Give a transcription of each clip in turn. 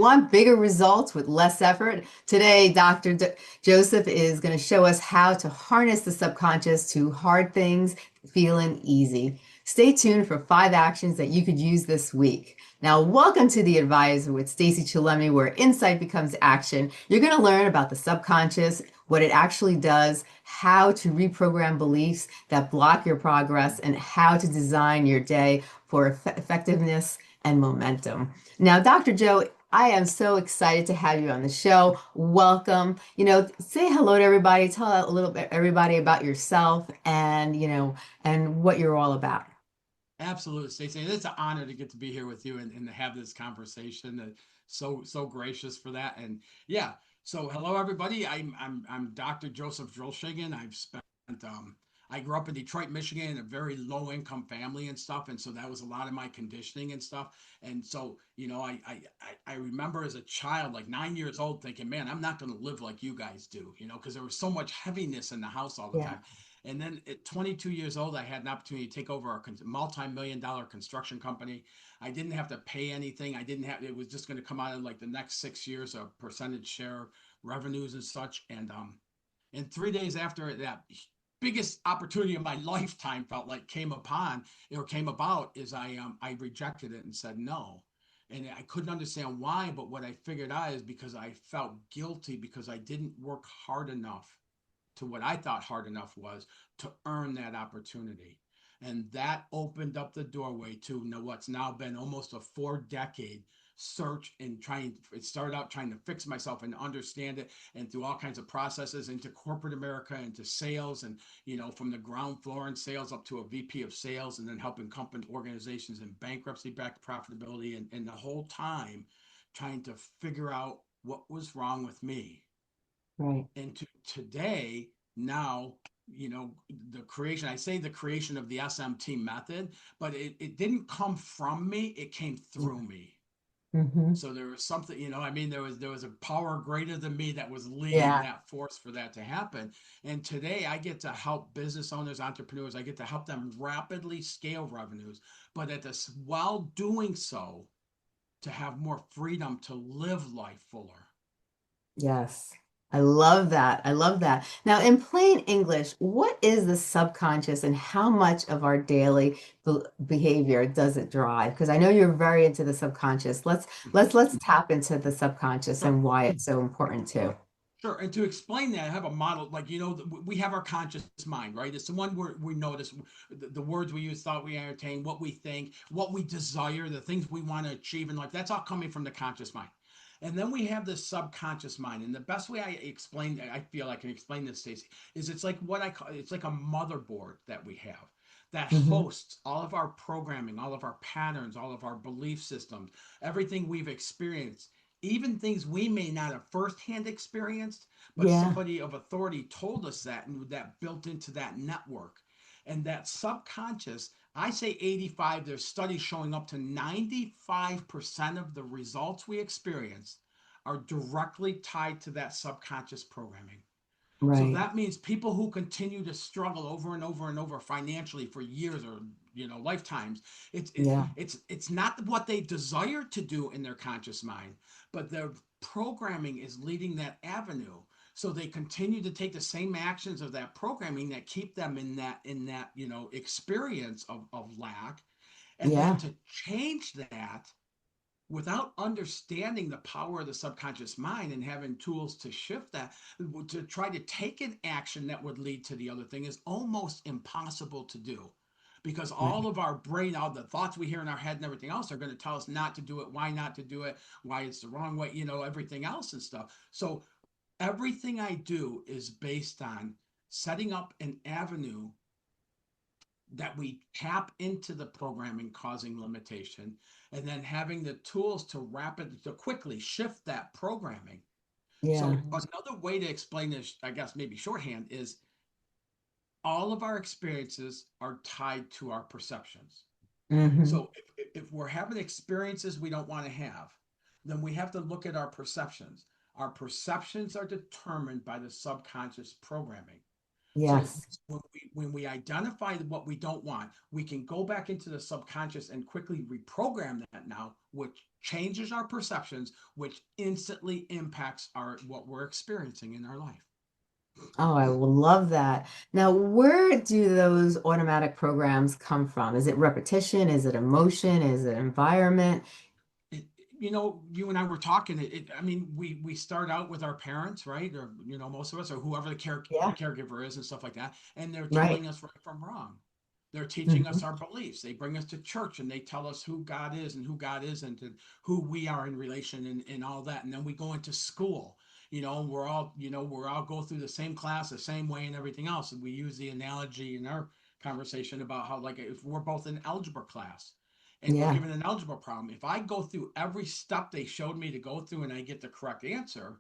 Want bigger results with less effort? Today, Joseph is going to show us how to harness the subconscious to hard things feeling easy. Stay tuned for 5 actions that you could use this week. Now, welcome to The Advisor with Stacey Chillemi, where insight becomes action. You're going to learn about the subconscious, what it actually does, how to reprogram beliefs that block your progress, and how to design your day for effectiveness and momentum. Now, Dr. Joe, I am so excited to have you on the show. Welcome. Say hello to everybody. Tell a little bit everybody about yourself and, and what you're all about. Absolutely, Stacey. It's an honor to get to be here with you and to have this conversation. So gracious for that. And yeah, so hello everybody. I'm Dr. Joseph Drolshagen. I grew up in Detroit, Michigan, in a very low income family and stuff, and so that was a lot of my conditioning and stuff. And so I remember as a child, like 9 years old, thinking, man, I'm not going to live like you guys do, because there was so much heaviness in the house all the Yeah. time. And then at 22 years old, I had an opportunity to take over a multi-million dollar construction company. I didn't have to pay anything. It was just going to come out in like the next 6 years, a percentage share revenues and such. And 3 days after that biggest opportunity of my lifetime felt like came about is I rejected it and said no. And I couldn't understand why, but what I figured out is because I felt guilty because I didn't work hard enough to what I thought hard enough was to earn that opportunity. And that opened up the doorway to what's now been almost a 4 decade search and trying. It started out trying to fix myself and understand it, and through all kinds of processes into corporate America, into sales, and from the ground floor in sales up to a VP of sales, and then helping company organizations in bankruptcy back to profitability, and the whole time trying to figure out what was wrong with me. Right. And today, now, the creation, I say the creation of the SMT method, but it didn't come from me, it came through me. Mm-hmm. So there was something, there was a power greater than me that was leading Yeah. that force for that to happen. And today I get to help business owners, entrepreneurs, I get to help them rapidly scale revenues, but at this, while doing so, to have more freedom to live life fuller. Yes. I love that. I love that. Now, in plain English, what is the subconscious and how much of our daily behavior does it drive? Because I know you're very into the subconscious. Let's tap into the subconscious Sure. and why it's so important too. Sure. And to explain that, I have a model. Like, we have our conscious mind, right? It's the one where we notice the words we use, thought we entertain, what we think, what we desire, the things we want to achieve in life. That's all coming from the conscious mind. And then we have the subconscious mind. And the best way I feel I can explain this, Stacey, is it's like what I call it's like a motherboard that we have that Hmm. hosts all of our programming, all of our patterns, all of our belief systems, everything we've experienced, even things we may not have firsthand experienced, but Yeah. somebody of authority told us that, and that built into that network. And that subconscious, I say 85, there's studies showing up to 95% of the results we experience are directly tied to that subconscious programming. So Right. that means people who continue to struggle over and over and over financially for years or lifetimes, it's it, Yeah. it's not what they desire to do in their conscious mind, but their programming is leading that avenue. So they continue to take the same actions of that programming that keep them in that experience of lack, and then Yeah. to change that without understanding the power of the subconscious mind and having tools to shift that, to try to take an action that would lead to the other thing, is almost impossible to do, because all Right. of our brain, all the thoughts we hear in our head and everything else, are going to tell us not to do it, why not to do it, why it's the wrong way, everything else and stuff. So everything I do is based on setting up an avenue that we tap into the programming causing limitation, and then having the tools to quickly shift that programming. Yeah. So another way to explain this, I guess maybe shorthand, is all of our experiences are tied to our perceptions. Hmm. So if we're having experiences we don't want to have, then we have to look at our perceptions. Our perceptions are determined by the subconscious programming. So Yes. when we identify what we don't want, we can go back into the subconscious and quickly reprogram that now, which changes our perceptions, which instantly impacts our what we're experiencing in our life. Oh, I will love that. Now, where do those automatic programs come from? Is it repetition? Is it emotion? Is it environment? it, you and I were talking. I mean, we start out with our parents, right? Or most of us, or whoever the Yeah, caregiver is, and stuff like that. And they're right. telling us right from wrong. They're teaching us Hmm. our beliefs. They bring us to church and they tell us who God is and who God isn't, and who we are in relation, and all that. And then we go into school. We're all go through the same class the same way and everything else. And we use the analogy in our conversation about how, like, if we're both in algebra class and we're Yeah, given an algebra problem, if I go through every step they showed me to go through and I get the correct answer,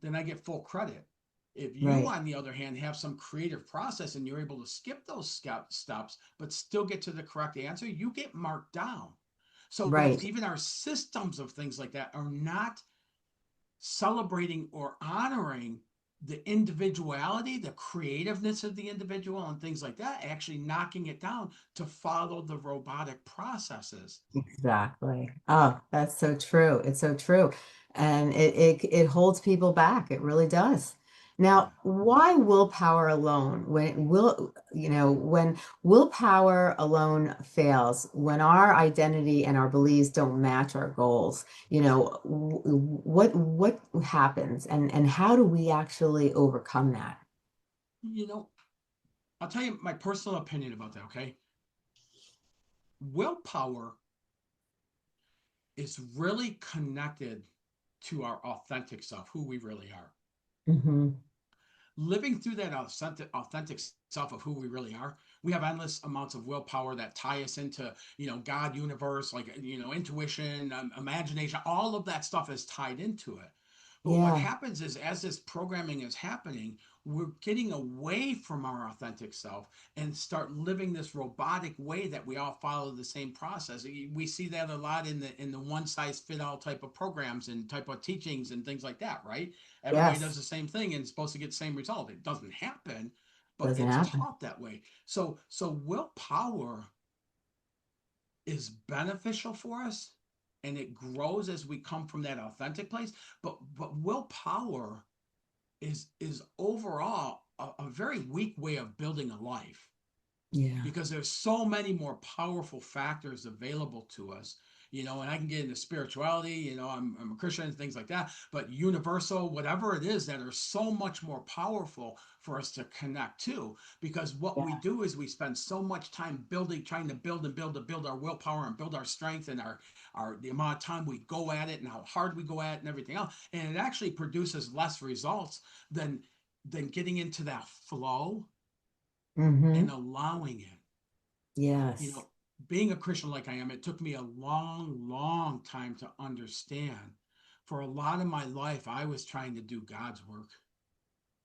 then I get full credit. If you, right, on the other hand, have some creative process and you're able to skip those steps but still get to the correct answer, you get marked down. So right. even our systems of things like that are not celebrating or honoring the individuality, the creativeness of the individual, and things like that, actually knocking it down to follow the robotic processes. Exactly. Oh, that's so true. It's so true. And it holds people back. It really does. Yeah. Now, why willpower alone? When willpower alone fails, when our identity and our beliefs don't match our goals, what happens and how do we actually overcome that? You know, I'll tell you my personal opinion about that, okay? Willpower is really connected to our authentic self, who we really are. Hmm. Living through that authentic self of who we really are, we have endless amounts of willpower that tie us into, God, universe, like, intuition, imagination. All of that stuff is tied into it. But what Yeah. happens is, as this programming is happening, we're getting away from our authentic self and start living this robotic way that we all follow the same process. We see that a lot in the one size fit all type of programs and type of teachings and things like that, right? Everybody does Yes. the same thing and it's supposed to get the same result. It doesn't happen, but Doesn't it's happen. taught that way. So willpower is beneficial for us and it grows as we come from that authentic place. But willpower is overall a very weak way of building a life, Yeah. because there's so many more powerful factors available to us. And I can get into spirituality, I'm a Christian and things like that, but universal, whatever it is, that are so much more powerful for us to connect to. Because what we Yeah. do is we spend so much time building, trying to build and build to build our willpower and build our strength and our the amount of time we go at it and how hard we go at it and everything else, and it actually produces less results than getting into that flow and Hmm. allowing it. you Yes. know, Being a Christian like I am, it took me a long, long time to understand. For a lot of my life, I was trying to do God's work.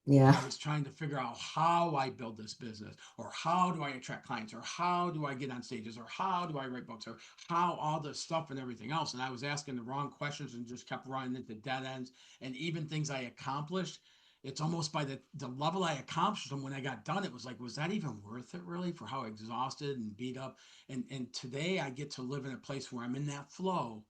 Yeah. I was trying to figure out how I build this business, or how do I attract clients, or how do I get on stages, or how do I write books, or how all this stuff and everything else. And I was asking the wrong questions and just kept running into dead ends. And even things I accomplished, it's almost by the level I accomplished them when I got done, it was like, was that even worth it really, for how exhausted and beat up? And today I get to live in a place where I'm in that flow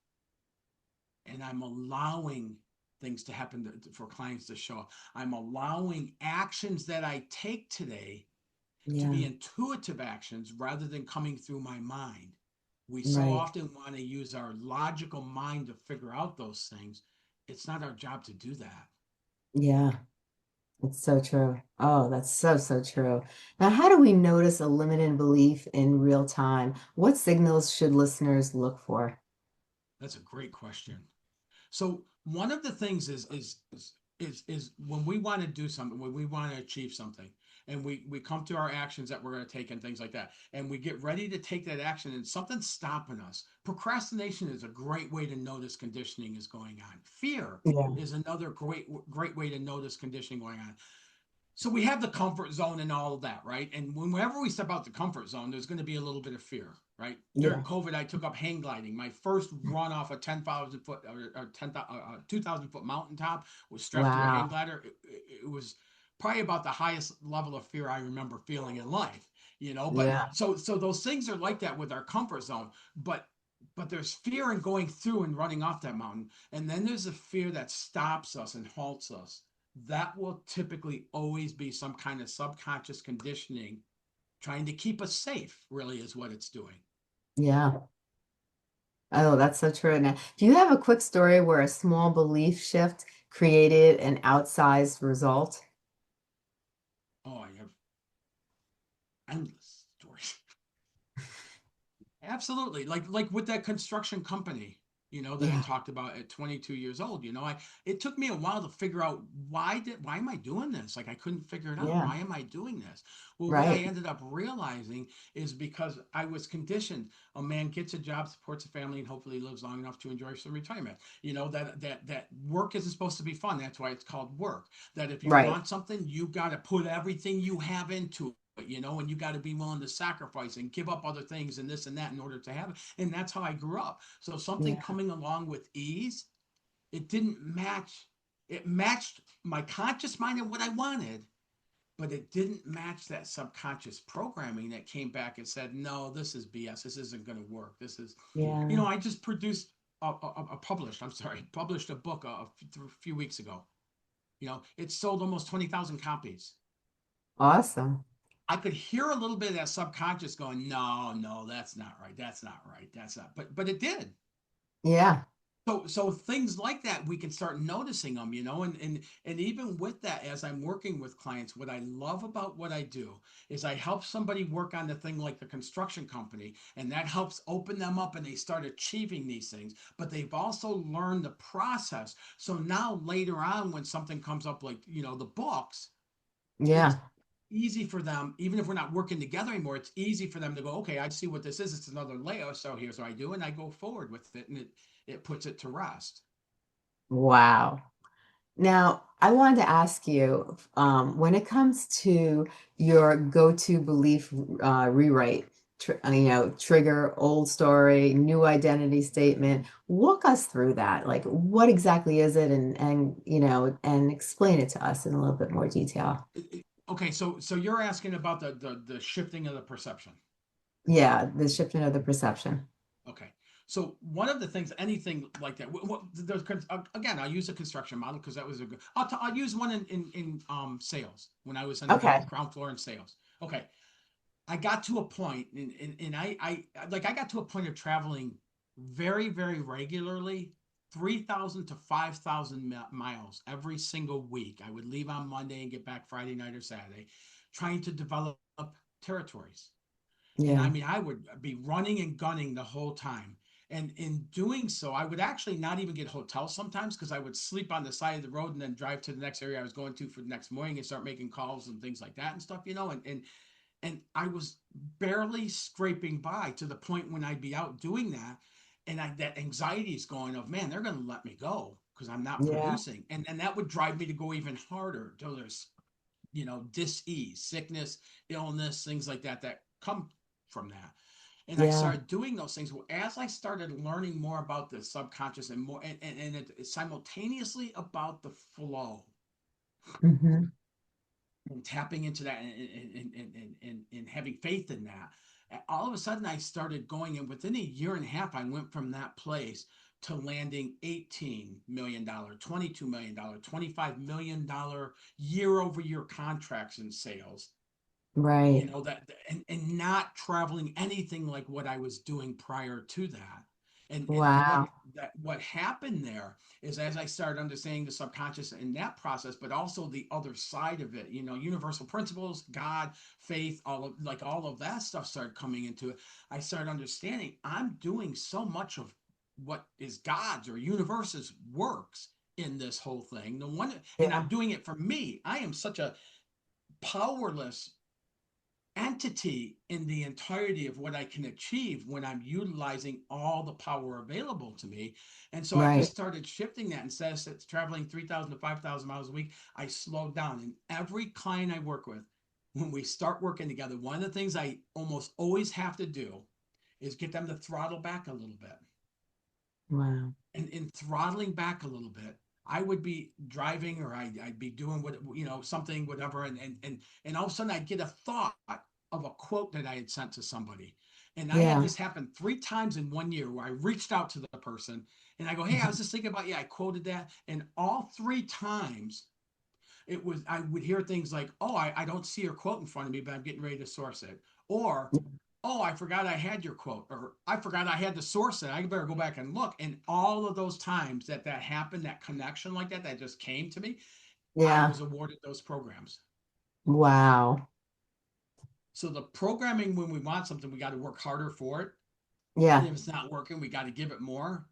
and I'm allowing things to happen for clients to show up. I'm allowing actions that I take today to Yeah. be intuitive actions rather than coming through my mind. We so Right. often want to use our logical mind to figure out those things. It's not our job to do that. Yeah. It's so true. Oh, that's so, so true. Now, how do we notice a limited belief in real time? What signals should listeners look for? That's a great question. So one of the things is when we want to do something, when we want to achieve something, and we come to our actions that we're going to take and things like that, and we get ready to take that action, and something's stopping us. Procrastination is a great way to notice conditioning is going on. Fear Yeah. is another great way to notice conditioning going on. So we have the comfort zone and all of that, right? And whenever we step out the comfort zone, there's going to be a little bit of fear, right? During Yeah. COVID, I took up hang gliding. My first run off a 10,000 foot or 2,000 foot mountaintop was strapped to a hang Wow. glider. It was probably about the highest level of fear I remember feeling in life, but Yeah. so those things are like that with our comfort zone, but there's fear in going through and running off that mountain, and then there's a fear that stops us and halts us. That will typically always be some kind of subconscious conditioning trying to keep us safe, really, is what it's doing. Yeah. Oh, that's so true. Now, do you have a quick story where a small belief shift created an outsized result? Oh, I have endless stories. Absolutely. Like with that construction company, that I Yeah. talked about at 22 years old, it took me a while to figure out why am I doing this? Like I couldn't figure it out. Yeah. Why am I doing this? Well, what I Right. ended up realizing is because I was conditioned. A man gets a job, supports a family, and hopefully lives long enough to enjoy some retirement. That work isn't supposed to be fun. That's why it's called work. That if you Right. want something, you got to put everything you have into it, and you got to be willing to sacrifice and give up other things and this and that in order to have it. And that's how I grew up. So something Yeah. coming along with ease, it didn't match. It matched my conscious mind and what I wanted, but it didn't match that subconscious programming that came back and said, no, this is BS. This isn't going to work. This is, Yeah. I just produced published a book a few weeks ago. It sold almost 20,000 copies. Awesome. I could hear a little bit of that subconscious going, no, no, that's not right. That's not right. That's not. But it did. Yeah. So things like that we can start noticing them, and even with that, as I'm working with clients, what I love about what I do is I help somebody work on the thing like the construction company, and that helps open them up, and they start achieving these things. But they've also learned the process. So now later on, when something comes up like the books, it's Yeah. easy for them, even if we're not working together anymore, it's easy for them to go, okay, I see what this is. It's another layer. So here's what I do. And I go forward with it, and it puts it to rest. Wow. Now, I wanted to ask you, when it comes to your go-to belief rewrite, trigger, old story, new identity statement, walk us through that. Like, what exactly is it, and explain it to us in a little bit more detail. Okay. So you're asking about the shifting of the perception. Yeah, the shifting of the perception. Okay. So one of the things, anything like that, again, I'll use a construction model because that was a good. I'll use one in sales when I was on the Okay. ground floor in sales. Okay. I got to a point, and I got to a point of traveling very, very regularly, 3,000 to 5,000 miles every single week. I would leave on Monday and get back Friday night or Saturday, trying to develop territories. And I Yeah. mean, I would be running and gunning the whole time. And in doing so, I would actually not even get hotels sometimes because I would sleep on the side of the road and then drive to the next area I was going to for the next morning and start making calls and things like that and stuff, and I was barely scraping by to the point when I'd be out doing that, and that anxiety is going of, man, they're going to let me go because I'm not Yeah. producing, and that would drive me to go even harder. So there's dis-ease, sickness, illness, things like that come from that. And I Yeah. started doing those things. Well, as I started learning more about the subconscious and more, and it simultaneously about the flow, Hmm. and tapping into that, and having faith in that, all of a sudden I started going, and within a year and a half I went from that place to landing $18 million, $22 million, $25 million year over year contracts in sales, Right. that, and not traveling anything like what I was doing prior to that. And Wow. what happened there is, as I started understanding the subconscious in that process, but also the other side of it, universal principles, God, faith, all of that stuff started coming into it. I started understanding I'm doing so much of what is God's or universe's works in this whole thing. And I'm Yeah. doing it for me. I am such a powerless entity in the entirety of what I can achieve when I'm utilizing all the power available to me. And so I Right. just started shifting that. Instead of traveling 3,000 to 5,000 miles a week, I slowed down. And every client I work with, when we start working together, one of the things I almost always have to do is get them to throttle back a little bit. Wow. And in throttling back a little bit, I would be driving, or I'd be doing what, something, whatever, and all of a sudden I'd get a thought of a quote that I had sent to somebody. And I had Yeah. this happen 3 times in 1 year where I reached out to the person and I go, "Hey, I was just thinking about you. I quoted that." And all 3 times I would hear things like, "Oh, I don't see your quote in front of me, but I'm getting ready to source it." Or, "Oh, I forgot I had your quote," or, "I forgot I had to source it. I better go back and look." And all of those times that happened, that connection like that just came to me, I Yeah. was awarded those programs. Wow. So the programming, when we want something, we got to work harder for it. And Yeah. if it's not working, we got to give it more.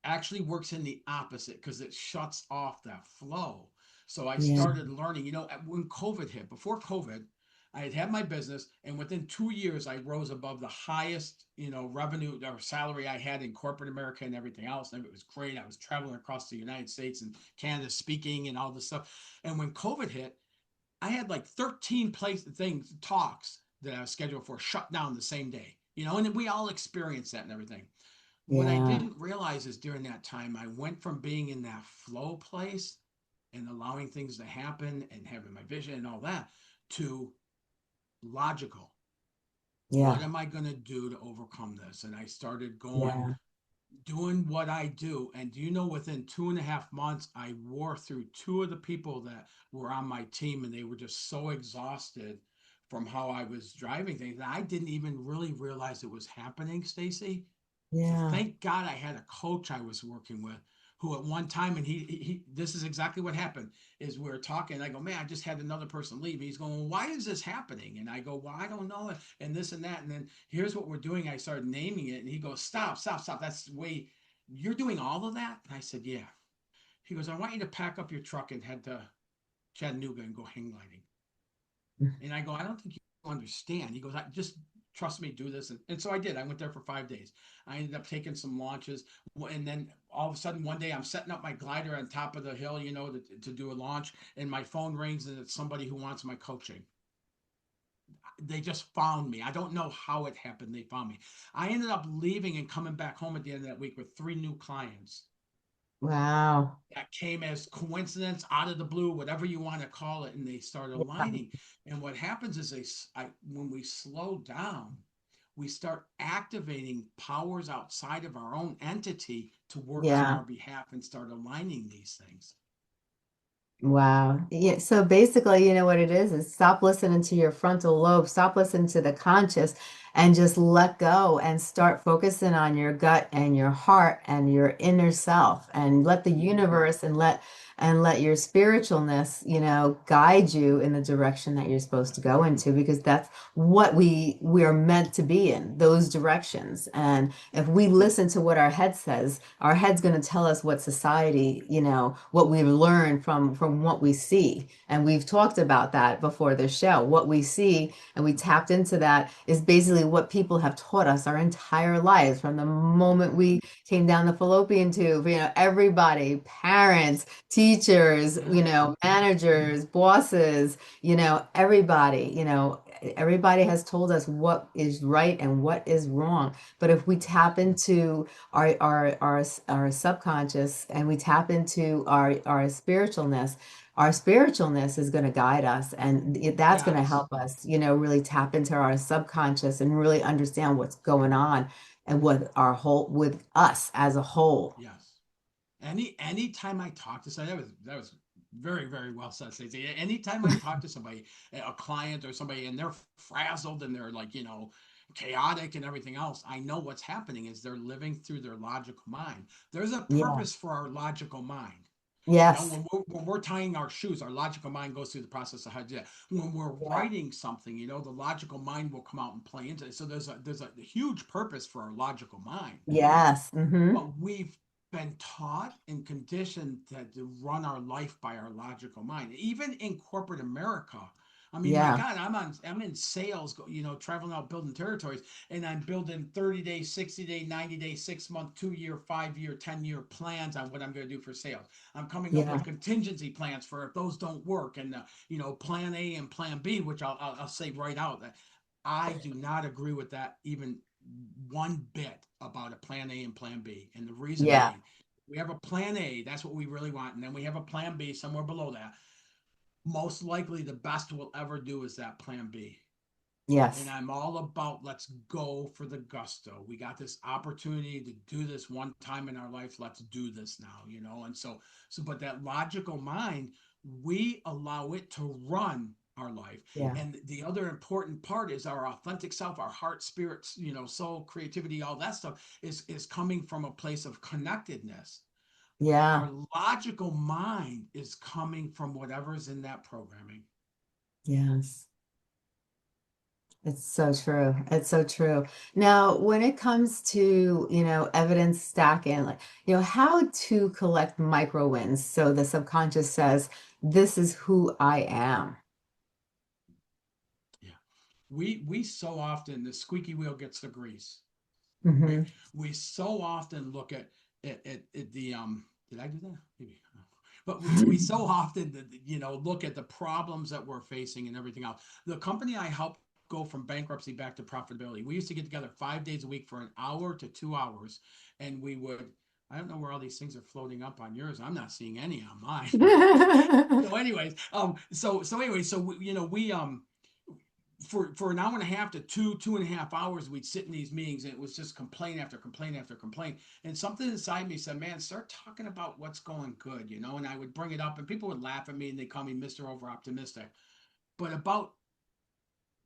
Actually works in the opposite because it shuts off that flow. So I Yeah. started learning, when COVID hit, before COVID, I had my business, and within 2 years, I rose above the highest, revenue or salary I had in corporate America and everything else. And it was great. I was traveling across the United States and Canada, speaking and all this stuff. And when COVID hit, I had like 13 talks that I was scheduled for shut down the same day, and we all experienced that and everything. What I Yeah. didn't realize is during that time, I went from being in that flow place and allowing things to happen and having my vision and all that to logical. What Yeah. am I going to do to overcome this? And I started going, Yeah. doing what I do. And do you know, within 2.5 months, I wore through two of the people that were on my team, and they were just so exhausted from how I was driving things. And I didn't even really realize it was happening, Stacey. So Yeah. thank God I had a coach I was working with who at one time, and he this is exactly what happened, is we were talking, and I go, "Man, I just had another person leave." He's going, "Well, why is this happening?" And I go, "Well, I don't know," and this and that. And then, "Here's what we're doing." I started naming it, and he goes, "Stop, stop, stop. That's the way you're doing all of that." And I said, "Yeah." He goes, "I want you to pack up your truck and head to Chattanooga and go hang gliding." And I go, "I don't think you understand." He goes, "I just trust me, do this." And so I did. I went there for 5 days. I ended up taking some launches. And then all of a sudden, one day, I'm setting up my glider on top of the hill, to do a launch. And my phone rings, and it's somebody who wants my coaching. They just found me. I don't know how it happened. They found me. I ended up leaving and coming back home at the end of that week with 3 new clients Wow. that came as coincidence, out of the blue, whatever you want to call it, and they start Yeah. aligning. And what happens is, when we slow down, we start activating powers outside of our own entity to work on Yeah. our behalf and start aligning these things. Wow. Yeah. So basically, you know what it is stop listening to your frontal lobe, stop listening to the conscious, and just let go and start focusing on your gut and your heart and your inner self, and let the Mm-hmm. universe and let your spiritualness, guide you in the direction that you're supposed to go into, because that's what we are meant to be in, those directions. And if we listen to what our head says, our head's going to tell us what society, what we've learned from what we see. And we've talked about that before the show. What we see, and we tapped into that, is basically what people have taught us our entire lives from the moment we came down the fallopian tube. Everybody, parents, teachers, Yeah. managers, bosses, everybody, everybody has told us what is right and what is wrong. But if we tap into our subconscious, and we tap into our spiritualness is going to guide us, and that's going to Yes. help us, really tap into our subconscious and really understand what's going on, and with us as a whole. Yes. Anytime I talk to somebody, that was very, very well said, Stacey. Anytime I talk to somebody, a client or somebody, and they're frazzled and they're like, chaotic and everything else, I know what's happening is they're living through their logical mind. There's a Yeah. purpose for our logical mind. Yes. When we're tying our shoes, our logical mind goes through the process of how to do that. When we're Yeah. writing something, the logical mind will come out and play into it. So there's a huge purpose for our logical mind. Yes. Mm-hmm. But we've been taught and conditioned to run our life by our logical mind. Even in corporate America, I mean, my Yeah. God, I'm in sales, traveling out building territories, and I'm building 30-day, 60-day, 90-day, 6-month, 2-year, 5-year, 10-year plans on what I'm going to do for sales. I'm coming up Yeah. with contingency plans for if those don't work, and plan A and plan B, which I'll say right out that I do not agree with that even one bit about a plan A and plan B. And the reason Yeah. being, We have a plan A. That's what we really want. And then we have a plan B somewhere below that. Most likely, the best we'll ever do is that plan B. And Yes. I'm all about let's go for the gusto. We got this opportunity to do this one time in our life. Let's do this now, you know. And but that logical mind, we allow it to run our life. Yeah. And the other important part is our authentic self, our heart, spirits, soul, creativity, all that stuff is coming from a place of connectedness. Yeah. Our logical mind is coming from whatever's in that programming. Yes. It's so true. It's so true. Now, when it comes to, evidence stacking, like, how to collect micro wins so the subconscious says, this is who I am. Yeah. We so often the squeaky wheel gets the grease, right? Hmm. We so often look at the did I do that? Maybe. But we so often look at the problems that we're facing and everything else. The company I helped go from bankruptcy back to profitability. We used to get together 5 days a week for an hour to 2 hours, and we would. I don't know where all these things are floating up on yours. I'm not seeing any on mine. So, anyways, we for an hour and a half to 2.5 hours, we'd sit in these meetings, and it was just complaint after complaint after complaint. And something inside me said, "Man, start talking about what's going good," And I would bring it up, and people would laugh at me, and they call me Mister Over Optimistic. But about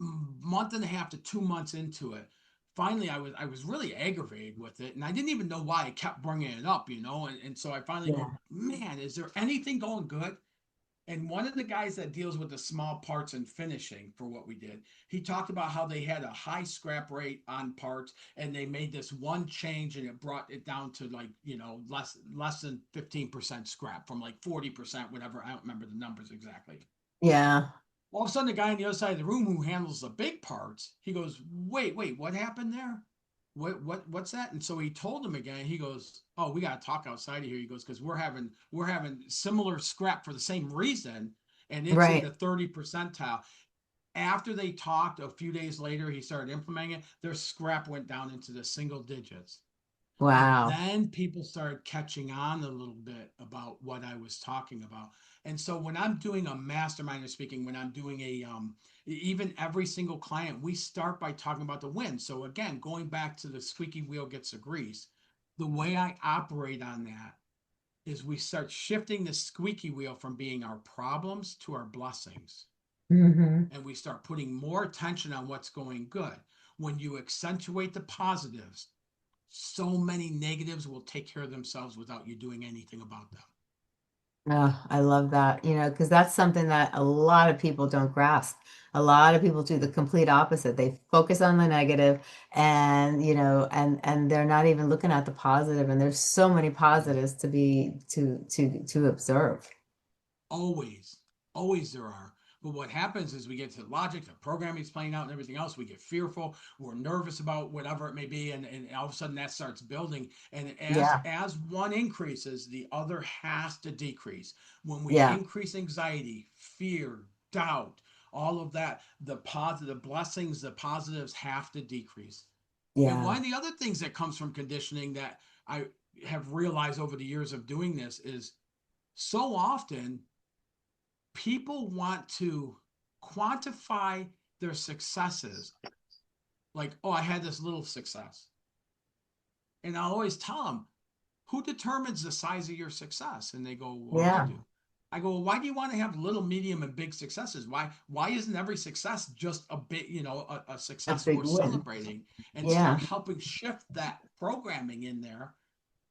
a month and a half to 2 months into it, finally, I was really aggravated with it, and I didn't even know why I kept bringing it up, And so I finally go, Yeah. "Man, is there anything going good?" And one of the guys that deals with the small parts and finishing for what we did, he talked about how they had a high scrap rate on parts, and they made this one change, and it brought it down to like less than 15% scrap from like 40%, whatever. I don't remember the numbers exactly. Yeah. All of a sudden, the guy on the other side of the room who handles the big parts, he goes, "Wait, what happened there? What's that?" And so he told him again. He goes, "Oh, we got to talk outside of here." He goes, "Because we're having similar scrap for the same reason, and it's in Right. the 30 percentile." After they talked, a few days later, he started implementing it. Their scrap went down into the single digits. And Wow. then people started catching on a little bit about what I was talking about. And so when I'm doing a mastermind or speaking, when I'm doing even every single client, we start by talking about the win. So again, going back to the squeaky wheel gets the grease, the way I operate on that is we start shifting the squeaky wheel from being our problems to our blessings. Hmm. And we start putting more attention on what's going good. When you accentuate the positives, so many negatives will take care of themselves without you doing anything about them. Oh, I love that, because that's something that a lot of people don't grasp. A lot of people do the complete opposite. They focus on the negative and, and they're not even looking at the positive. And there's so many positives to be to observe. Always, always there are. But what happens is we get to logic, the programming's playing out and everything else. We get fearful, we're nervous about whatever it may be, and all of a sudden that starts building. And as Yeah. as one increases, the other has to decrease. When we Yeah. increase anxiety, fear, doubt, all of that, the positive blessings, the positives have to decrease. And one Yeah. of the other things that comes from conditioning that I have realized over the years of doing this is so often people want to quantify their successes, like, "Oh, I had this little success." And I'll always tell them, "Who determines the size of your success?" And they go, "Well, I Yeah. do." I go, "Well, why do you want to have little, medium, and big successes? Why isn't every success just a bit, a A success big worth win. celebrating?" And start Yeah. helping shift that programming in there.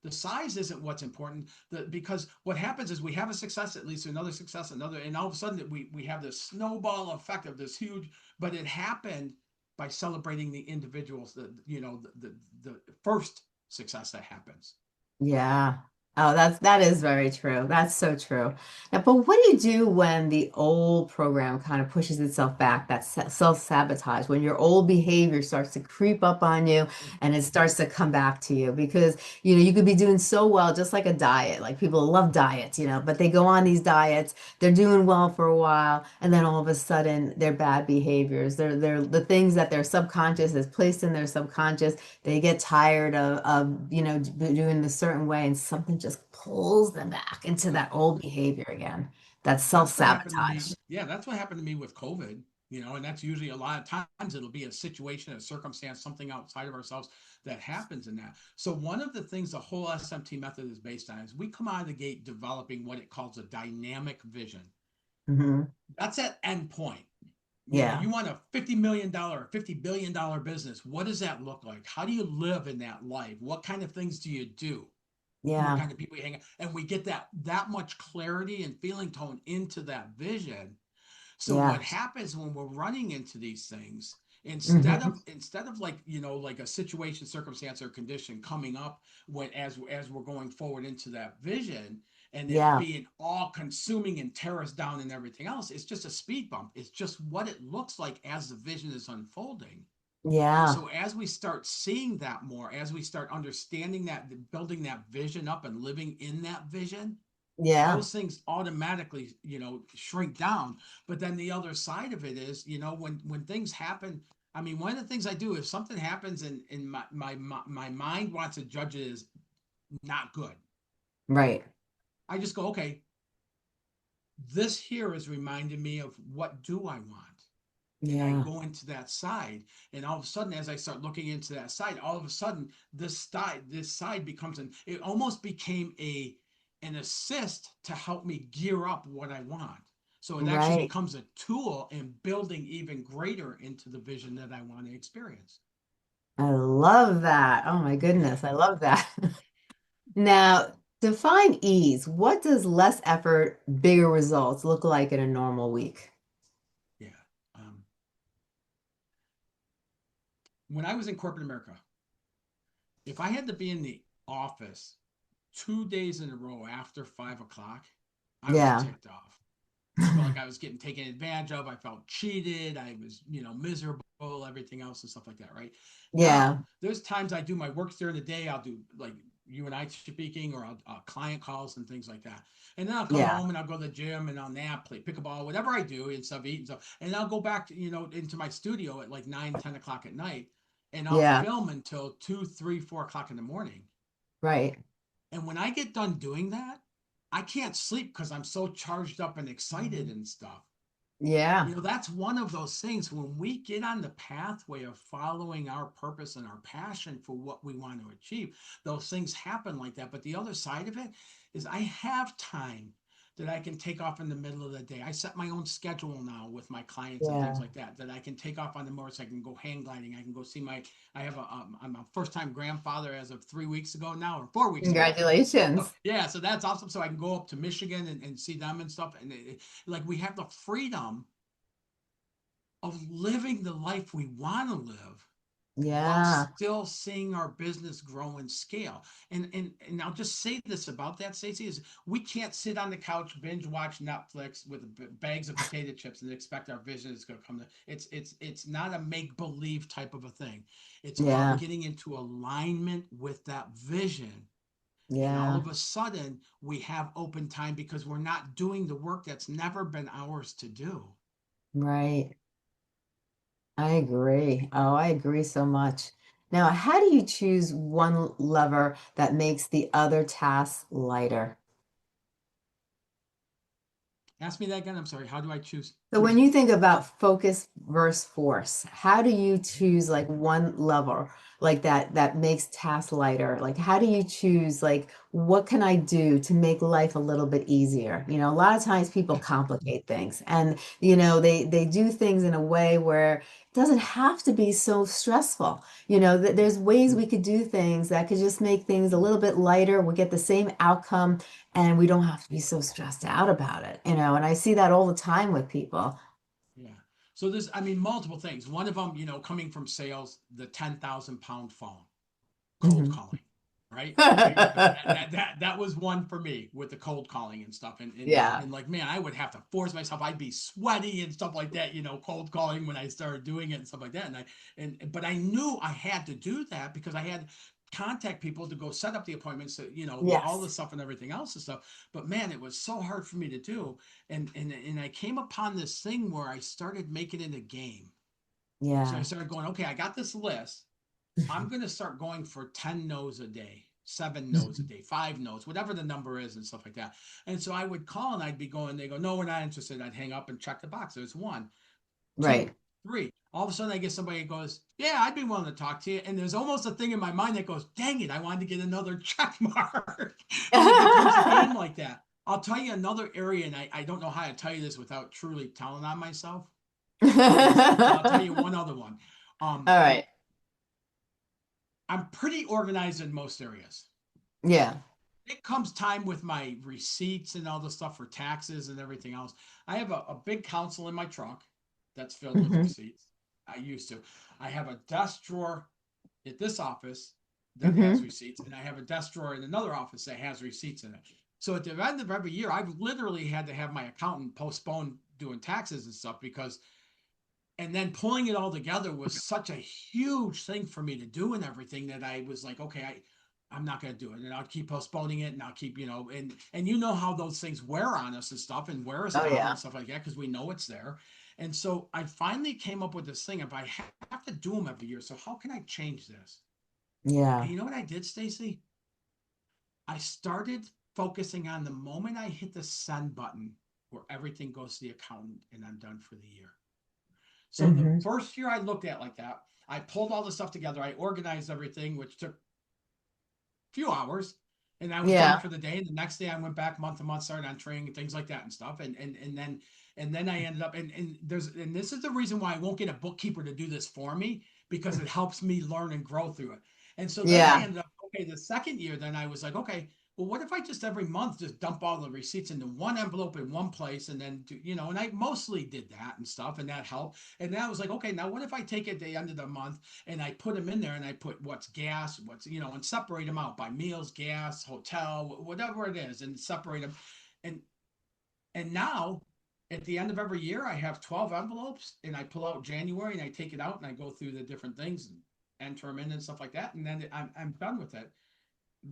The size isn't what's important, because what happens is we have a success, at least another success, another, and all of a sudden we have this snowball effect of this huge. But it happened by celebrating the individuals, the first success that happens. Yeah. Oh, that is very true. That's so true. Now, but what do you do when the old program kind of pushes itself back, that self-sabotage, when your old behavior starts to creep up on you and it starts to come back to you? Because, you could be doing so well, just like a diet. Like people love diets, but they go on these diets, they're doing well for a while, and then all of a sudden their bad behaviors, they're the things that their subconscious has placed in their subconscious, they get tired of doing a certain way and something just pulls them back into that old behavior again. That's That's what happened to me. self-sabotage. Yeah, that's what happened to me with COVID, and that's usually a lot of times it'll be a situation, a circumstance, something outside of ourselves that happens in that. So one of the things the whole SMT method is based on is we come out of the gate developing what it calls a dynamic vision. Hmm. That's that end point. Yeah. You want a $50 million, $50 billion business. What does that look like? How do you live in that life? What kind of things do you do? What Yeah. kind of people you hang out? And we get that much clarity and feeling tone into that vision. So Yeah. what happens when we're running into these things, Hmm. instead of like, like a situation, circumstance, or condition coming up when as we're going forward into that vision and it Yeah. being all consuming and tear us down and everything else, it's just a speed bump. It's just what it looks like as the vision is unfolding. Yeah. So as we start seeing that more, as we start understanding that, building that vision up and living in that vision, Yeah. those things automatically, shrink down. But then the other side of it is, when things happen, I mean, one of the things I do, if something happens and my mind wants to judge it as not good, Right. I just go, okay, this here is reminding me of what do I want? And I Yeah. go into that side, and all of a sudden, as I start looking into that side, all of a sudden, this side becomes it almost became an assist to help me gear up what I want. So it actually Right. becomes a tool in building even greater into the vision that I want to experience. I love that. Oh my Yeah, goodness. I love that. Now, define ease. What does less effort, bigger results look like in a normal week? yeah. When I was in corporate America, if I had to be in the office 2 days in a row after 5 o'clock, I was Yeah. ticked off. I felt like I was getting taken advantage of. I felt cheated. I was, miserable, everything else and stuff like that. Right Yeah. now, there's times I do my work during the day. I'll do like you and I speaking, or client calls and things like that. And then I'll come Yeah. home and I'll go to the gym and I'll nap, play pickleball, whatever I do and stuff, eat and stuff. And I'll go back, into my studio at like 9, 10 o'clock at night, and I'll Yeah. film until 2, 3, 4 o'clock in the morning. Right. And when I get done doing that, I can't sleep because I'm so charged up and excited Mhm. and stuff. Yeah. That's one of those things when we get on the pathway of following our purpose and our passion for what we want to achieve, those things happen like that. But the other side of it is I have time that I can take off in the middle of the day. I set my own schedule now with my clients and things Yeah. like that, that I can take off on the motorcycle. I can go hang gliding. I can go see I'm a first time grandfather as of 3 weeks ago now, or 4 weeks ago. So, Congratulations. yeah, so that's awesome. So I can go up to Michigan and see them and stuff. And like we have the freedom of living the life we want to live while Yeah. still seeing our business grow and scale. And I'll just say this about that, Stacey, is we can't sit on the couch, binge watch Netflix with bags of potato chips and expect our vision is going to come to it's not a make believe type of a thing. It's about Yeah. getting into alignment with that vision. And all Yeah. of a sudden, we have open time because we're not doing the work that's never been ours to do. Right. I agree. Oh, I agree so much. Now, how do you choose one lever that makes the other tasks lighter? Ask me that again. I'm sorry. How do I choose? So when you think about focus versus force, how do you choose like one lever like that makes tasks lighter? Like how do you choose like what can I do to make life a little bit easier? A lot of times people complicate things and they do things in a way where it doesn't have to be so stressful. There's ways we could do things that could just make things a little bit lighter. We get the same outcome and we don't have to be so stressed out about it. And I see that all the time with people. Yeah. So there's, I mean, multiple things. One of them, coming from sales, the 10,000 pound phone, cold Mhm. calling, right? Right off the bat. That was one for me with the cold calling and stuff. And, and, Yeah, and like, man, I would have to force myself. I'd be sweaty and stuff like that, cold calling when I started doing it and stuff like that. But I knew I had to do that because I had contact people to go set up the appointments, all the yes, stuff and everything else and stuff. But man, it was so hard for me to do. And I came upon this thing where I started making it a game. So I yeah, started going, okay, I got this list. I'm going to start going for 10 no's a day. 7 no's a day, 5 no's, whatever the number is, and stuff like that. And so I would call and I'd be going, they go, no, we're not interested. I'd hang up and check the box. There's 1, 2, Right. 3. All of a sudden I get somebody that goes, yeah, I'd be willing to talk to you. And there's almost a thing in my mind that goes, dang it, I wanted to get another check mark. And it becomes a game like that. I'll tell you another area, and I don't know how to tell you this without truly telling on myself. So I'll tell you one other one. All right. I'm pretty organized in most areas. Yeah. It comes time with my receipts and all the stuff for taxes and everything else. I have a big console in my truck that's filled with Hmm. receipts. I used to. I have a desk drawer at this office that has Hmm. receipts, and I have a desk drawer in another office that has receipts in it. So at the end of every year, I've literally had to have my accountant postpone doing taxes and stuff because, and then pulling it all together was such a huge thing for me to do and everything that I was like, okay, I'm not going to do it, and I'll keep postponing it, and I'll keep, and you know how those things wear on us and stuff, and wear us Oh down yeah. and stuff like that because we know it's there. And so I finally came up with this thing: if I have to do them every year, so how can I change this? And Yeah. you know what I did, Stacey? I started focusing on the moment I hit the send button, where everything goes to the accountant, and I'm done for the year. So the Hmm. first year I looked at like that, I pulled all the stuff together. I organized everything, which took a few hours, and I was done Yeah. for the day. And the next day I went back month to month, started on training and things like that and stuff. And then I ended up, and this is the reason why I won't get a bookkeeper to do this for me, because it helps me learn and grow through it. And so then I Yeah. ended up, okay, the second year, then I was like, okay, well, what if I just every month just dump all the receipts into one envelope in one place, and then and I mostly did that and stuff, and that helped. And then I was like, okay, now what if I take it at the end of the month and I put them in there, and I put what's gas, and separate them out by meals, gas, hotel, whatever it is, and separate them. And now at the end of every year, I have 12 envelopes, and I pull out January and I take it out and I go through the different things and enter them in and stuff like that. And then I'm done with it.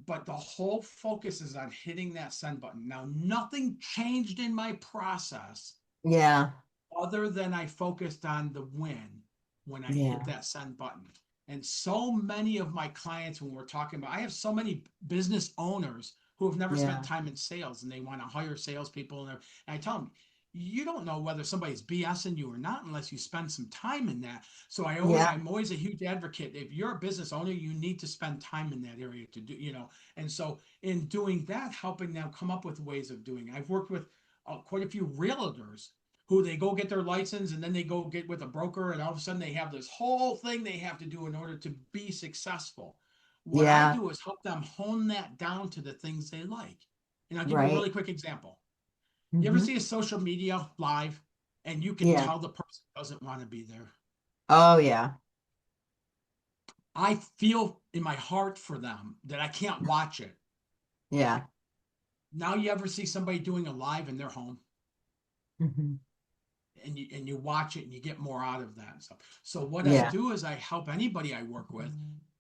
But the whole focus is on hitting that send button. Now, nothing changed in my process Yeah. other than I focused on the win when I hit Yeah. that send button. And so many of my clients, when we're talking about, I have so many business owners who have never spent Yeah. time in sales, and they want to hire salespeople. And I tell them, you don't know whether somebody's BSing you or not unless you spend some time in that. So Yeah. I'm always a huge advocate. If you're a business owner, you need to spend time in that area to do. And so in doing that, helping them come up with ways of doing it. I've worked with quite a few realtors who they go get their license, and then they go get with a broker, and all of a sudden they have this whole thing they have to do in order to be successful. What I Yeah. do is help them hone that down to the things they like. And I'll give you a Right. really quick example. You ever Hmm. see a social media live and you can Yeah. tell the person doesn't want to be there? Oh yeah. I feel in my heart for them that I can't watch it. Yeah. Now you ever see somebody doing a live in their home, Hmm. and you watch it and you get more out of that and stuff. So what I Yeah. do is I help anybody I work with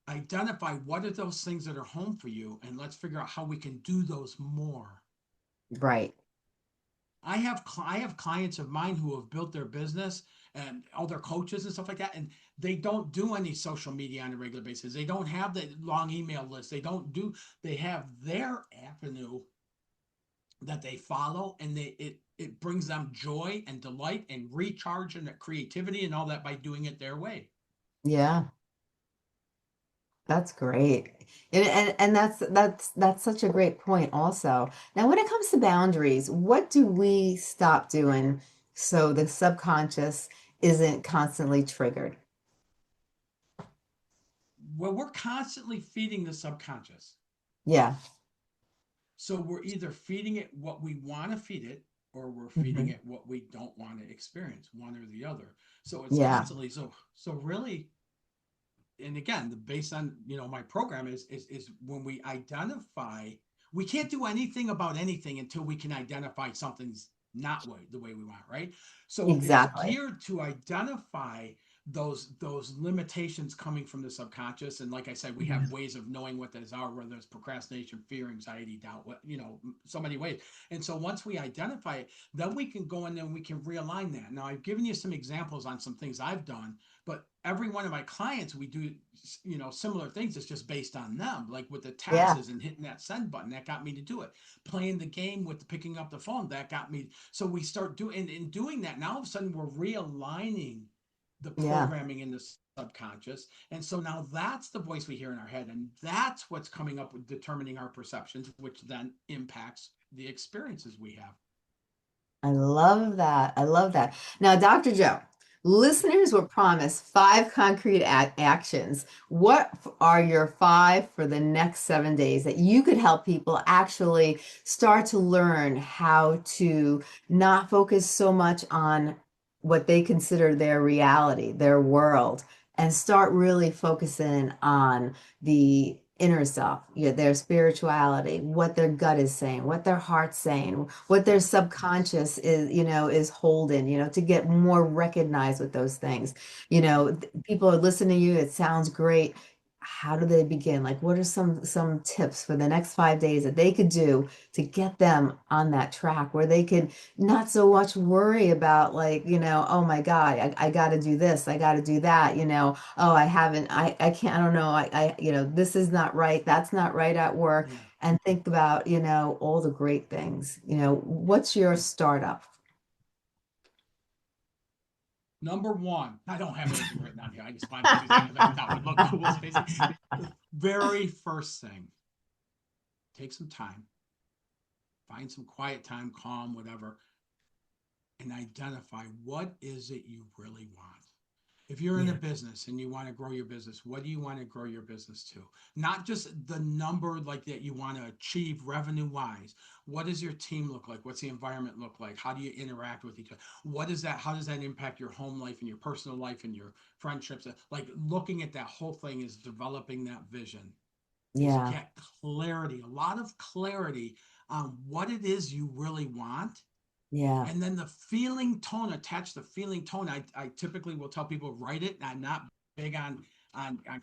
identify what are those things that are home for you, and let's figure out how we can do those more. Right. I have clients of mine who have built their business and other coaches and stuff like that, and they don't do any social media on a regular basis. They don't have the long email list. They have their avenue that they follow, and it brings them joy and delight and recharge and creativity and all that by doing it their way. Yeah. That's great. And that's such a great point also. Now, when it comes to boundaries, what do we stop doing so the subconscious isn't constantly triggered? Well, we're constantly feeding the subconscious. Yeah. So we're either feeding it what we want to feed it, or we're feeding Hmm. it what we don't want to experience, one or the other. So it's Yeah. constantly, so really, and again, the based on my program is when we identify, we can't do anything about anything until we can identify something's not the way we want, right? So it's Exactly. geared to identify those limitations coming from the subconscious. And like I said, we have ways of knowing what those are, whether it's procrastination, fear, anxiety, doubt, so many ways. And so once we identify it, then we can go in there and we can realign that. Now I've given you some examples on some things I've done, but every one of my clients, we do, similar things. It's just based on them. Like with the Yeah. taxes and hitting that send button, that got me to do it. Playing the game with picking up the phone, that got me. So we start doing, in doing that, now all of a sudden we're realigning the Yeah. programming in the subconscious. And so now that's the voice we hear in our head. And that's what's coming up with determining our perceptions, which then impacts the experiences we have. I love that. I love that. Now, Dr. Joe, listeners were promised five concrete actions. What are your five for the next 7 days that you could help people actually start to learn how to not focus so much on what they consider their reality, their world, and start really focusing on the inner self, yeah, their spirituality, what their gut is saying, what their heart's saying, what their Yes. subconscious is, is holding, to get more recognized with those things. People are listening to you, it sounds great. How do they begin? Like, what are some tips for the next 5 days that they could do to get them on that track where they could not so much worry about like, oh my God, I got to do this, I got to do that, oh, I haven't, I can't, I don't know, this is not right, that's not right at work, Yeah. and think about, all the great things. What's your startup? Number one, I don't have anything written on here. I just wanted to do that because I thought it would look cool, Stacey. The very first thing, take some time, find some quiet time, calm, whatever, and identify what is it you really want. If you're in a Yeah, business and you want to grow your business, what do you want to grow your business to? Not just the number like that you want to achieve revenue wise. What does your team look like? What's the environment look like? How do you interact with each other? What is that? How does that impact your home life and your personal life and your friendships? Like looking at that whole thing is developing that vision, is yeah, get clarity, a lot of clarity on what it is you really want, yeah, and then the feeling tone, attach the feeling tone. I typically will tell people write it. I'm not big on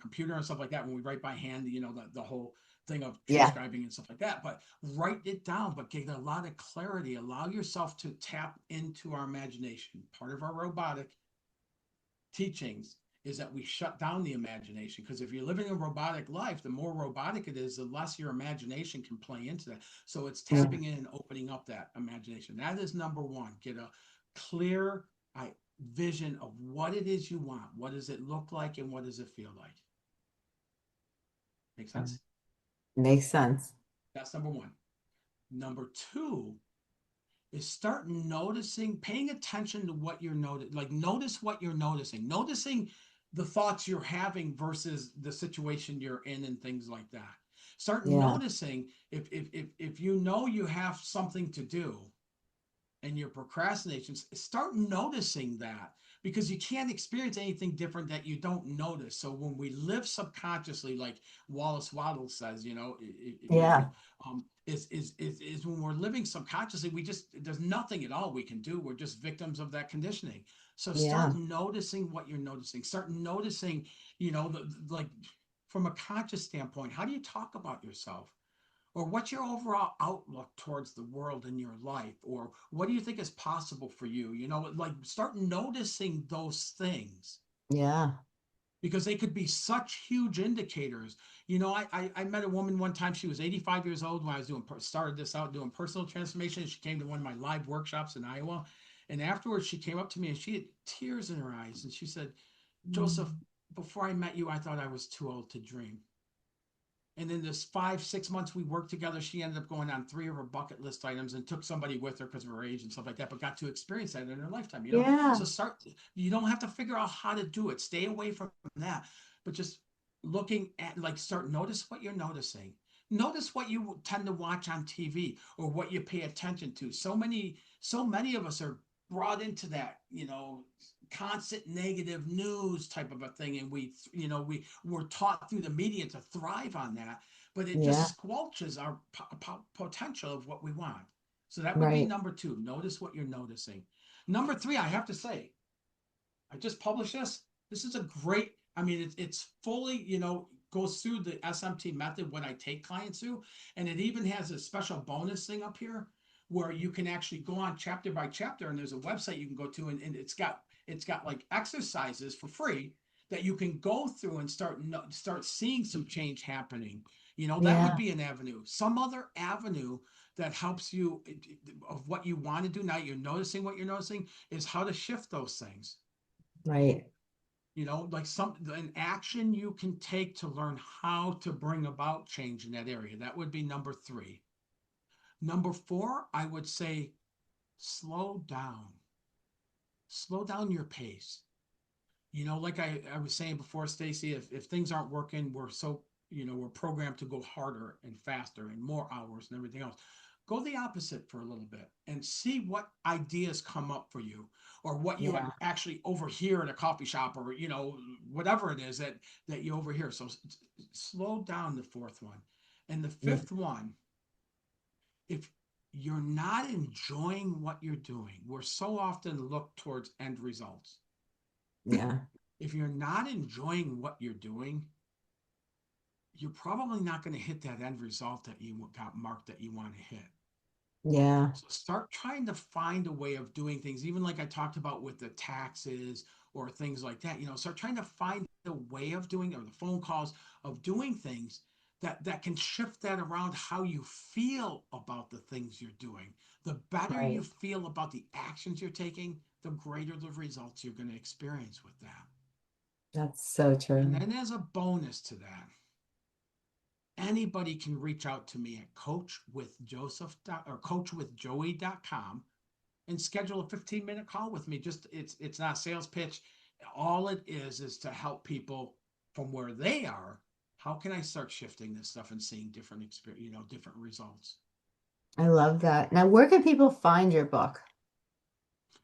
computer and stuff like that when we write by hand, the whole thing of yeah, transcribing and stuff like that, but write it down, but get a lot of clarity. Allow yourself to tap into our imagination. Part of our robotic teachings is that we shut down the imagination, because if you're living a robotic life, the more robotic it is, the less your imagination can play into that. So it's yeah, tapping in and opening up that imagination. That is number one. Get a clear vision of what it is you want. What does it look like and what does it feel like? Make sense? makes sense. That's number one. Number two is start noticing, paying attention to what you're noticing. Like notice what you're noticing the thoughts you're having versus the situation you're in and things like that. Start Yeah, noticing if you know you have something to do and your procrastinations, start noticing that, because you can't experience anything different that you don't notice. So when we live subconsciously, like Wallace Waddle says, yeah, is when we're living subconsciously, we just, there's nothing at all we can do. We're just victims of that conditioning. So start yeah, noticing what you're noticing. Start noticing, like from a conscious standpoint, how do you talk about yourself? Or what's your overall outlook towards the world in your life? Or what do you think is possible for you? Like start noticing those things, yeah, because they could be such huge indicators. I met a woman one time. She was 85 years old when I was started this out doing personal transformation. She came to one of my live workshops in Iowa. And afterwards, she came up to me and she had tears in her eyes. And she said, Joseph, before I met you, I thought I was too old to dream. And in this 5, 6 months we worked together, she ended up going on 3 of her bucket list items and took somebody with her because of her age and stuff like that, but got to experience that in her lifetime. yeah, So you don't have to figure out how to do it. Stay away from that, but just looking at, like, start, notice what you're noticing. Notice what you tend to watch on TV or what you pay attention to. So many of us are brought into that, constant negative news type of a thing, and we're taught through the media to thrive on that, but it yeah, just squelches our potential of what we want. So that would be right. number two. Notice what you're noticing. Number three, I have to say, I just published this is a great, I mean, it's fully, goes through the SMT method, what I take clients through, and it even has a special bonus thing up here where you can actually go on chapter by chapter, and there's a website you can go to, and it's got like exercises for free that you can go through and start seeing some change happening. That would Yeah, be an avenue. Some other avenue that helps you of what you want to do now you're noticing what you're noticing is how to shift those things. right. Like an action you can take to learn how to bring about change in that area. That would be number 3. Number 4, I would say slow down. Slow down your pace. Like I was saying before, Stacey, if things aren't working, we're programmed to go harder and faster and more hours and everything else. Go the opposite for a little bit and see what ideas come up for you, or what you Yeah, actually overhear at a coffee shop, or whatever it is that you overhear. So slow down, the 4th one. And the yeah, 5th one, if you're not enjoying what you're doing, we're so often look towards end results. yeah, If you're not enjoying what you're doing, you're probably not going to hit that end result that you got marked that you want to hit. yeah, So start trying to find a way of doing things, even like I talked about with the taxes or things like that. Start trying to find a way of doing, or the phone calls, of doing things that can shift that around how you feel about the things you're doing. The better you right. feel about the actions you're taking, the greater the results you're going to experience with that. That's so And true. then as a bonus to that, anybody can reach out to me at coachwithjoey.com and schedule a 15-minute call with me. Just it's not a sales pitch. All it is to help people from where they are. How can I start shifting this stuff and seeing different experience, different results? I love that. Now, where can people find your book?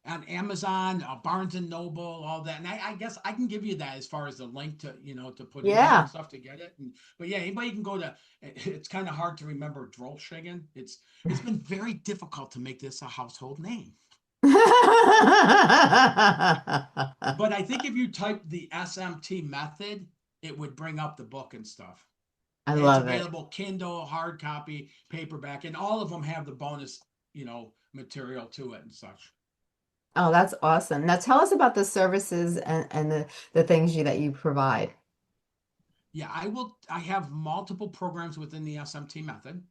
On Amazon, Barnes and Noble, all that. And I guess I can give you that as far as the link to to put in there and Yeah. stuff to get it. But yeah, anybody can go to. It's kind of hard to remember Drolshagen. It's been very difficult to make this a household name. But I think if you type the SMT method, it would bring up the book and stuff. I And it's love it. available Kindle, hard copy, paperback, and all of them have the bonus, material to it and such. Oh, that's awesome. Now tell us about the services and the things that you provide. Yeah, I will. I have multiple programs within the SMT method.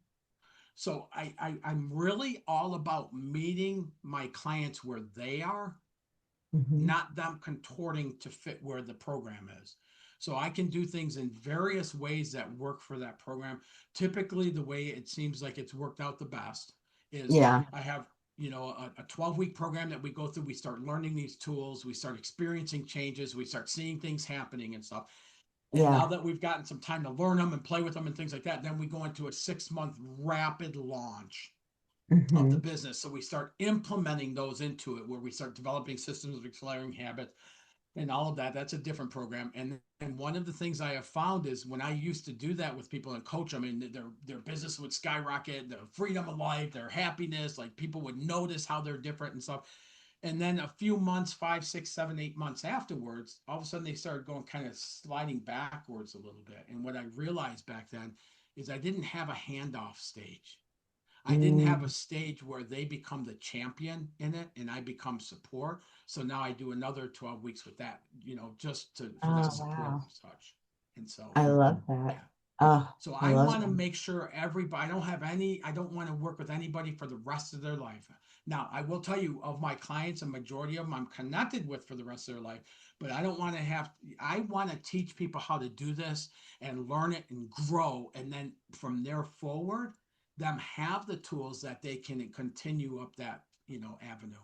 So I'm really all about meeting my clients where they are, Hmm. not them contorting to fit where the program is. So I can do things in various ways that work for that program. Typically, the way it seems like it's worked out the best is Yeah. I have, a 12-week program that we go through. We start learning these tools, we start experiencing changes, we start seeing things happening and stuff. And now Yeah. that we've gotten some time to learn them and play with them and things like that, then we go into a 6-month rapid launch of the Hmm. business. So we start implementing those into it, where we start developing systems of accelerating habits and all of that. That's a different program. And one of the things I have found is when I used to do that with people and coach them, and their business would skyrocket, their freedom of life, their happiness, like people would notice how they're different and stuff. And then a few months, 5, 6, 7, 8 months afterwards, all of a sudden they started going kind of sliding backwards a little bit. And what I realized back then is I didn't have a handoff stage. I didn't have a Mm. stage where they become the champion in it and I become support. So now I do another 12 weeks with that, just for that Oh, support wow. and such. And so, I love that. yeah. Oh, So I I love want to that. make sure everybody, I don't want to work with anybody for the rest of their life. Now, I will tell you, of my clients, a majority of them I'm connected with for the rest of their life, but I don't want to I want to teach people how to do this and learn it and grow. And then from there forward, them have the tools that they can continue up that, avenue.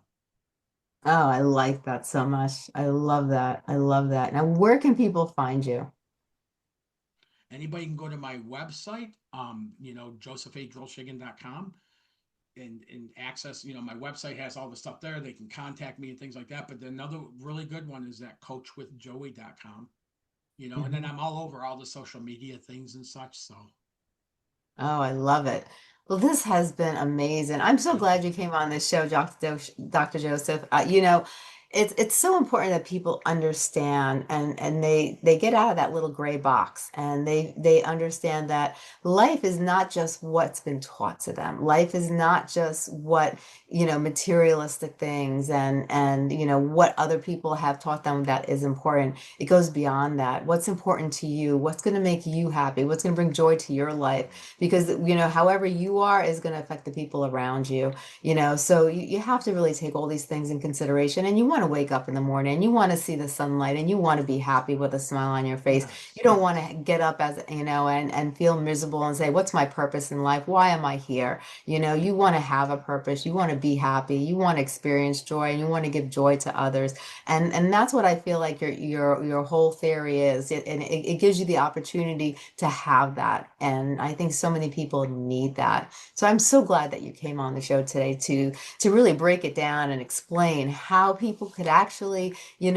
Oh, I like that so much. I love that. I love that. Now, where can people find you? Anybody can go to my website, josephadrolshagen.com, and access, my website has all the stuff there. They can contact me and things like that. But another really good one is that coachwithjoey.com, and then Mhm. I'm all over all the social media things and such. So Oh, I love it. Well, this has been amazing. I'm so glad you came on this show, Dr. Joseph. it's so important that people understand and they get out of that little gray box and they understand that life is not just what's been taught to them. Life is not just what, materialistic things and what other people have taught them that is important. It goes beyond that. What's important to you? What's going to make you happy? What's going to bring joy to your life? Because however you are is going to affect the people around you. So you have to really take all these things in consideration, and you want to wake up in the morning and you want to see the sunlight and you want to be happy with a smile on your face. You Yes. don't want to get up and feel miserable and say, what's my purpose in life? Why am I here? You want to have a purpose, you want to be happy, you want to experience joy, and you want to give joy to others. And that's what I feel like your whole theory is. And it gives you the opportunity to have that. And I think so many people need that. So I'm so glad that you came on the show today to really break it down and explain how people could actually, you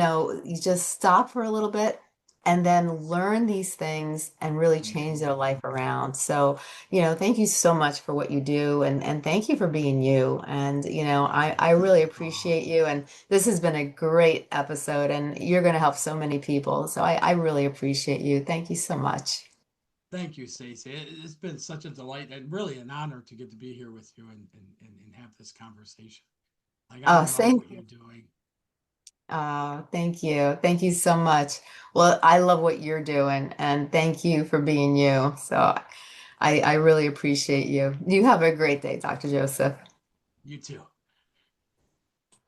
just stop for a little bit and then learn these things and really change their Mhm. life around. So, thank you so much for what you do and thank you for being you. And, I really Oh, appreciate you. And this has been a great episode and you're going to help so many people. So I really appreciate you. Thank you so much. thank you, Stacey. It's been such a delight and really an honor to get to be here with you and have this conversation. Like, I love Same. what you're doing. Thank you. Thank you so much. Well, I love what you're doing and thank you for being you. So I really appreciate you. You have a great day, Dr. Joseph. You too.